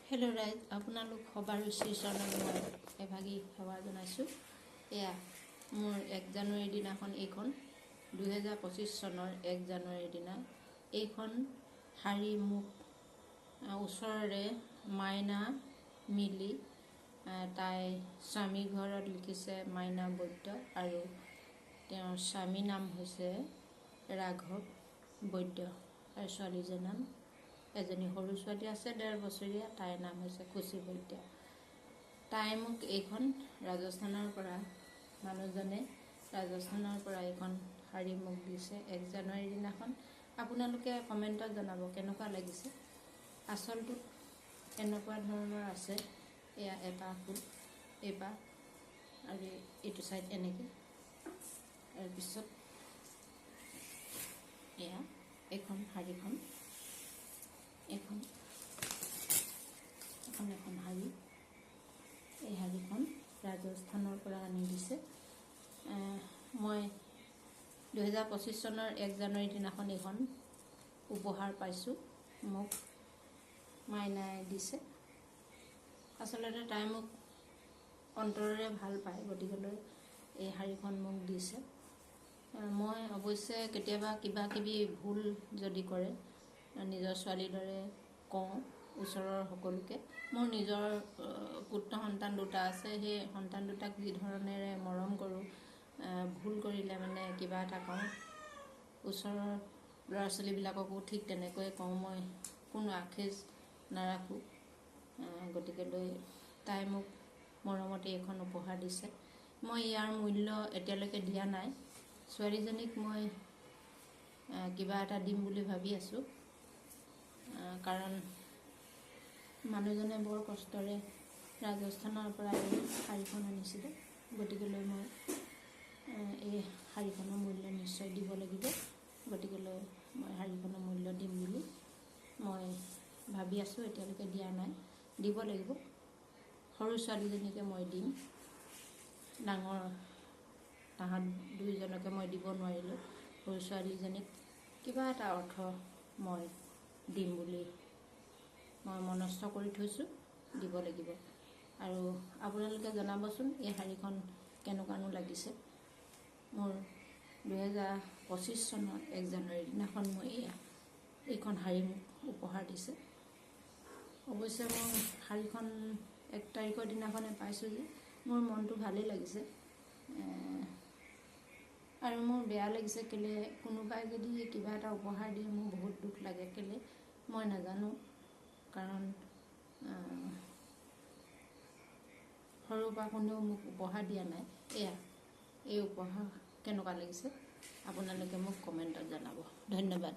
Hello rise আপোনালোক সবাৰ শ্ৰীচৰণত মই এভাগী সেৱা জনাইছোঁ। এয়া মোৰ 1 জানুৱাৰীৰ দিনাখন এইখন 2025 চনৰ 1 জানুৱাৰীৰ দিনা এইখন শাৰী মোক ওচৰৰে মাইনা মিলি তাই স্বামী ঘৰত লিখিছে মাইনা বৈদ্য আৰু তেওঁৰ স্বামী নাম হৈছে ৰাঘৱ বৈদ্য আৰু ছোৱালীজনীৰ নাম এজনী সৰু ছোৱালী আছে 1.5 বছৰীয়া তাইৰ নাম হৈছে খুচি বৈদ্য। তাই মোক এইখন ৰাজস্থানৰ পৰা মানুহজনে ৰাজস্থানৰ পৰা এইখন শাৰী মোক দিছে 1 জানুৱাৰীৰ দিনাখন। আপোনালোকে কমেণ্টত জনাব কেনেকুৱা লাগিছে। আচলটো এনেকুৱা ধৰণৰ আছে, এয়া এটা ফুল এইপাহ আৰু এইটো চাইড এনেকৈ, তাৰপিছত এয়া এইখন শাৰীখন এখন শাৰী, এই শাৰীখন ৰাজস্থানৰ পৰা আনি দিছে। মই 2025 চনৰ 1 জানুৱাৰীৰ দিনাখন এইখন উপহাৰ পাইছোঁ, মোক মাইনাই দিছে। আচলতে তাই মোক অন্তৰেৰে ভাল পায়, গতিকেলৈ এই শাৰীখন মোক দিছে। মই অৱশ্যে কেতিয়াবা কিবা কিবি ভুল যদি কৰে নিজৰ ছোৱালীৰ দৰে কওঁ ওচৰৰ সকলোকে। মোৰ নিজৰ পুত্ৰ সন্তান দুটা আছে, সেই সন্তান দুটাক যি ধৰণেৰে মৰম কৰোঁ, ভুল কৰিলে মানে কিবা এটা কওঁ, ওচৰৰ ল'ৰা ছোৱালীবিলাককো ঠিক তেনেকৈয়ে কওঁ। মই কোনো আখেজ নাৰাখোঁ। গতিকেলৈ তাই মোক মৰমতে এইখন উপহাৰ দিছে। মই ইয়াৰ মূল্য এতিয়ালৈকে দিয়া নাই। ছোৱালীজনীক মই কিবা এটা দিম বুলি ভাবি আছোঁ, কাৰণ মানুহজনে বৰ কষ্টৰে ৰাজস্থানৰ পৰা এই শাৰীখন আনিছিলে। গতিকেলৈ মই এই শাৰীখনৰ মূল্য নিশ্চয় দিব লাগিব। গতিকেলৈ মই শাৰীখনৰ মূল্য দিম বুলি মই ভাবি আছোঁ, এতিয়ালৈকে দিয়া নাই, দিব লাগিব। সৰু ছোৱালীজনীকে মই দিম, ডাঙৰ তাহাঁত দুইজনকে মই দিব নোৱাৰিলোঁ। সৰু ছোৱালীজনীক কিবা এটা অৰ্থ মই দিম বুলি মই মনস্থ কৰি থৈছোঁ, দিব লাগিব। আৰু আপোনালোকে জনাবচোন এই শাৰীখন কেনেকুৱানো লাগিছে। মোৰ 2025 চনৰ 1 জানুৱাৰীৰ দিনাখন মই এইখন শাৰী মোক উপহাৰ দিছে। অৱশ্যে মই শাৰীখন 1 তাৰিখৰ দিনাখনে পাইছোঁ যে মোৰ মনটো ভালেই লাগিছে। আৰু মোৰ বেয়া লাগিছে কেলৈ, কোনোবাই যদি কিবা এটা উপহাৰ দিয়ে মোৰ বহুত দুখ লাগে। কেলৈ মই নাজানো, কাৰণ সৰুৰ পৰা কোনেও মোক উপহাৰ দিয়া নাই। এই উপহাৰ কেনেকুৱা লাগিছে আপোনালোকে মোক কমেণ্টত জনাব। ধন্যবাদ।